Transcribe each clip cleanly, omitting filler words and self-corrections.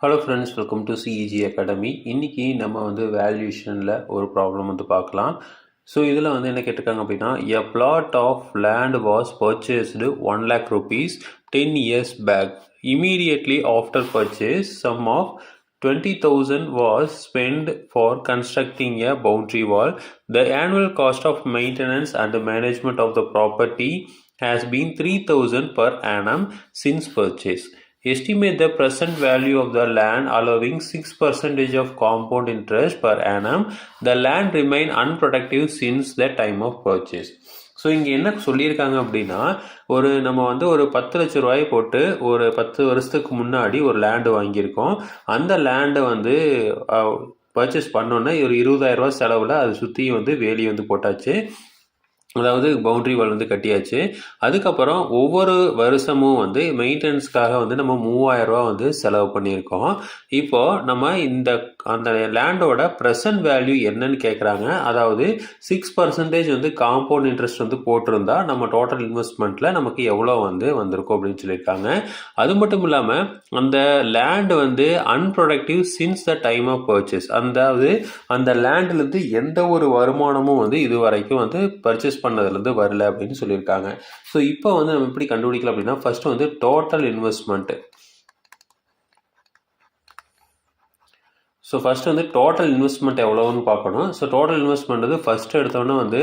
Hello friends, welcome to CEG academy. இன்றைக்கி நம்ம வந்து வேல்யூஷனில் ஒரு ப்ராப்ளம் வந்து பார்க்கலாம். ஸோ இதில் வந்து என்ன கேட்டிருக்காங்க அப்படின்னா, a plot of land was purchased 1 lakh rupees 10 years back. Immediately after purchase, sum of 20,000 was spent for constructing a boundary wall. The annual cost of maintenance and management of the property has been 3,000 per annum since purchase. Estimate the present value of the land allowing 6% of compound interest per annum. The land remain unproductive since the time of purchase. So இங்கே என்ன சொல்லியிருக்காங்க அப்படின்னா, நம்ம வந்து ஒரு 10 லட்ச ரூபாய் போட்டு ஒரு 10 வருஷத்துக்கு முன்னாடி ஒரு லேண்டு வாங்கியிருக்கோம். அந்த லேண்டை வந்து பர்ச்சேஸ் பண்ணோன்னே ஒரு 20,000 ரூபா செலவில் அதை சுற்றி வந்து வேலி வந்து போட்டாச்சு. அதாவது பவுண்ட்ரி வால் வந்து கட்டியாச்சு. அதுக்கப்புறம் ஒவ்வொரு வருஷமும் வந்து மெயின்டெனன்ஸ்க்காக வந்து நம்ம 3,000 ரூபா வந்து செலவு பண்ணியிருக்கோம். இப்போது நம்ம அந்த லேண்டோட ப்ரெசன்ட் வேல்யூ என்னன்னு கேட்குறாங்க. அதாவது 6% வந்து காம்பவுண்ட் இன்ட்ரெஸ்ட் வந்து போட்டிருந்தா நம்ம டோட்டல் இன்வெஸ்ட்மெண்ட்டில் நமக்கு எவ்வளோ வந்து வந்திருக்கும் அப்படின்னு சொல்லியிருக்காங்க. அது மட்டும் இல்லாமல் அந்த லேண்டு வந்து unproductive since the time of purchase. அதாவது அந்த லேண்ட்லேருந்து எந்த ஒரு வருமானமும் வந்து இது வரைக்கும் வந்து பர்ச்சேஸ் பண்ணதுலேருந்து வரல அப்படின்னு சொல்லியிருக்காங்க. ஸோ இப்போ வந்து நம்ம எப்படி கண்டுபிடிக்கலாம் அப்படின்னா, ஃபர்ஸ்ட் வந்து டோட்டல் இன்வெஸ்ட்மெண்ட். ஸோ ஃபஸ்ட்டு வந்து டோட்டல் இன்வெஸ்ட்மெண்ட் எவ்வளோன்னு பார்க்கணும். ஸோ டோட்டல் இன்வெஸ்ட்மெண்ட் வந்து ஃபஸ்ட்டு எடுத்தோன்னே வந்து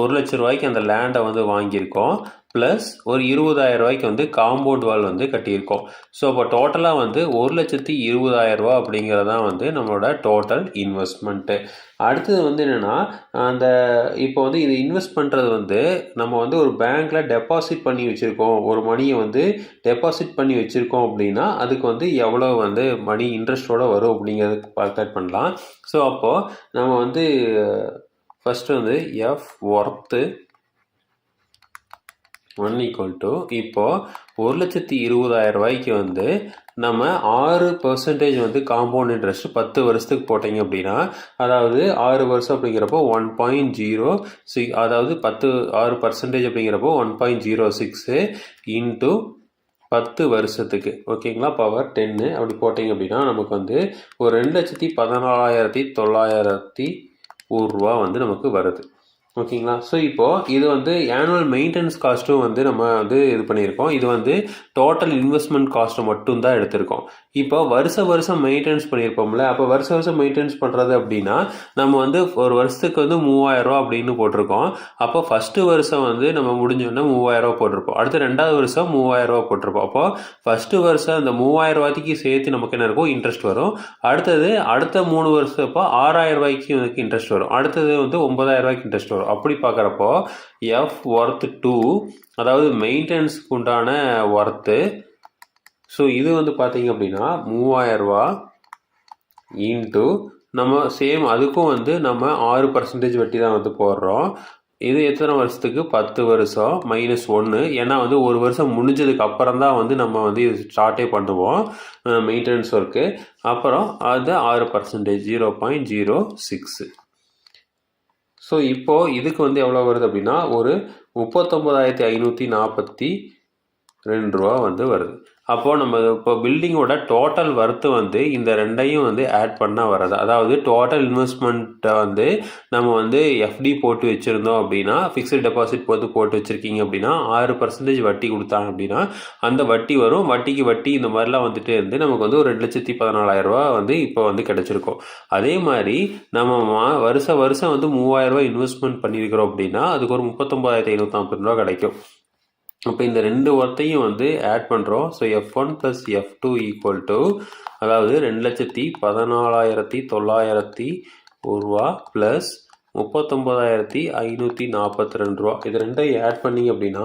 1 லட்ச ரூபாய்க்கு அந்த லேண்டை வந்து வாங்கியிருக்கோம். ப்ளஸ் ஒரு 20,000 ரூபாய்க்கு வந்து காம்பவுண்ட் வால் வந்து கட்டியிருக்கோம். ஸோ அப்போ டோட்டலாக வந்து 1,20,000 ரூபா அப்படிங்கிறதான் வந்து நம்மளோட டோட்டல் இன்வெஸ்ட்மெண்ட்டு. அடுத்தது வந்து என்னென்னா, இப்போ வந்து இது இன்வெஸ்ட் பண்ணுறது வந்து நம்ம வந்து ஒரு பேங்க்கில் டெபாசிட் பண்ணி வச்சுருக்கோம். ஒரு மணியை வந்து டெபாசிட் பண்ணி வச்சுருக்கோம் அப்படின்னா அதுக்கு வந்து எவ்வளோ வந்து மணி இன்ட்ரெஸ்ட்டோடு வரும் அப்படிங்கிறதுக்கு கால்குலேட் பண்ணலாம். ஸோ அப்போது நம்ம வந்து ஃபஸ்ட்டு வந்து எஃப் ஒர்த்து 1 = இப்போது 1,20,000 ரூபாய்க்கு வந்து நம்ம 6% வந்து காம்பவுண்ட் இன்ட்ரெஸ்ட் 10 வருஷத்துக்கு போட்டிங்க அப்படின்னா, அதாவது 6 வருஷம் அப்படிங்கிறப்போ 1.06, அதாவது 6% அப்படிங்கிறப்போ 1.06 இன்ட்டு 10 வருஷத்துக்கு, ஓகேங்களா, பவர் 10 அப்படி போட்டிங்க அப்படின்னா நமக்கு வந்து ஒரு 2,14,901 ரூபா வந்து நமக்கு வருது. ஓகேங்களா. ஸோ இப்போது இது வந்து ஆனுவல் மெயின்டெனன்ஸ் காஸ்ட்டும் வந்து நம்ம வந்து இது பண்ணியிருக்கோம். இது வந்து டோட்டல் இன்வெஸ்ட்மெண்ட் காஸ்ட்டை மட்டும்தான் எடுத்திருக்கோம். இப்போ வருஷம் மெயின்டெனன்ஸ் பண்ணியிருப்போம்ல, அப்போ வருஷம் மெயின்டெனன்ஸ் பண்ணுறது அப்படின்னா நம்ம வந்து ஒரு வருஷத்துக்கு வந்து 3,000 ரூபா அப்படின்னு போட்டிருக்கோம். அப்போ ஃபஸ்ட்டு வருஷம் வந்து நம்ம முடிஞ்சோடனே 3,000 ரூபா போட்டிருப்போம். அடுத்து 2வது வருஷம் 3,000 ரூபா போட்டிருப்போம். அப்போ ஃபஸ்ட்டு வருஷம் அந்த 3,000 ரூபாய்க்கு சேர்த்து நமக்கு என்ன இருக்கும், இன்ட்ரெஸ்ட் வரும். அடுத்த 3 வருஷப்போ 6,000 ரூபாய்க்கு எனக்கு இன்ட்ரெஸ்ட் வரும். அடுத்தது வந்து 9,000 ரூபாய்க்கு இன்ட்ரெஸ்ட் வரும். அப்படி பார்க்குறப்போ எஃப் ஒர்த் 2, அதாவது மெயின்டெனன்ஸ்க்கு உண்டான ஒர்த்து. ஸோ இது வந்து பார்த்தீங்க அப்படின்னா 3,000 ரூபா இன்ட்டு நம்ம சேம் அதுக்கும் வந்து நம்ம 6% வட்டி தான் வந்து போடுறோம். இது எத்தனை வருஷத்துக்கு, 10 வருஷம் -1. ஏன்னா வந்து ஒரு வருஷம் முடிஞ்சதுக்கு அப்புறம் தான் வந்து நம்ம வந்து இது ஸ்டார்ட்டே பண்ணுவோம் மெயின்டெனன்ஸ் ஒர்க்கு. அப்புறம் அது 6% 0.06. ஸோ இப்போது இதுக்கு வந்து எவ்வளோ வருது அப்படின்னா ஒரு 39,542 ரூபா வந்து வருது. அப்போது நம்ம இப்போ பில்டிங்கோட டோட்டல் ஒர்த்து வந்து இந்த ரெண்டையும் வந்து ஆட் பண்ணால் வர்றது. அதாவது டோட்டல் இன்வெஸ்ட்மெண்ட்டை வந்து நம்ம வந்து எஃப்டி போட்டு வச்சுருந்தோம் அப்படின்னா, ஃபிக்ஸ்டு டெபாசிட் போட்டு வச்சுருக்கீங்க அப்படின்னா 6% வட்டி கொடுத்தாங்க அப்படின்னா அந்த வட்டி வரும். வட்டிக்கு வட்டி இந்த மாதிரிலாம் வந்துட்டு இருந்து நமக்கு வந்து ஒரு 2,14,000 ரூபா வந்து இப்போ வந்து கிடச்சிருக்கும். அதே மாதிரி நம்ம வருஷம் வந்து 3,000 ரூபா இன்வெஸ்ட்மெண்ட் பண்ணியிருக்கிறோம் அப்படின்னா அதுக்கு ஒரு 39,540 ரூபா கிடைக்கும். அப்போ இந்த ரெண்டு ஒர்த்தையும் வந்து ஆட் பண்ணுறோம். ஸோ F1 + F2 = அதாவது 2,14,901 ரூபா ப்ளஸ் 39,542 ரூபா. இது ரெண்டையும் ஆட் பண்ணிங்க அப்படின்னா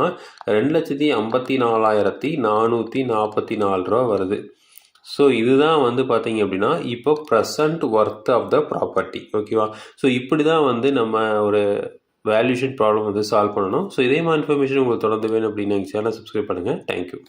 2,54,444 ரூபா வருது. ஸோ இதுதான் வந்து பார்த்தீங்க அப்படின்னா இப்போ present worth of the property. ஓகேவா. ஸோ இப்படி தான் வந்து நம்ம ஒரு வேல்யூஷன் ப்ராப்ளம் வந்து சால்வ் பண்ணணும். ஸோ இதே மாதிரி இன்ஃபர்மேஷன் உங்களுக்கு தொடர்ந்து வேணும் அப்படின்னு எங்கள் சேனலை சப்ஸ்கிரைப் பண்ணுங்கள். தேங்க்யூ.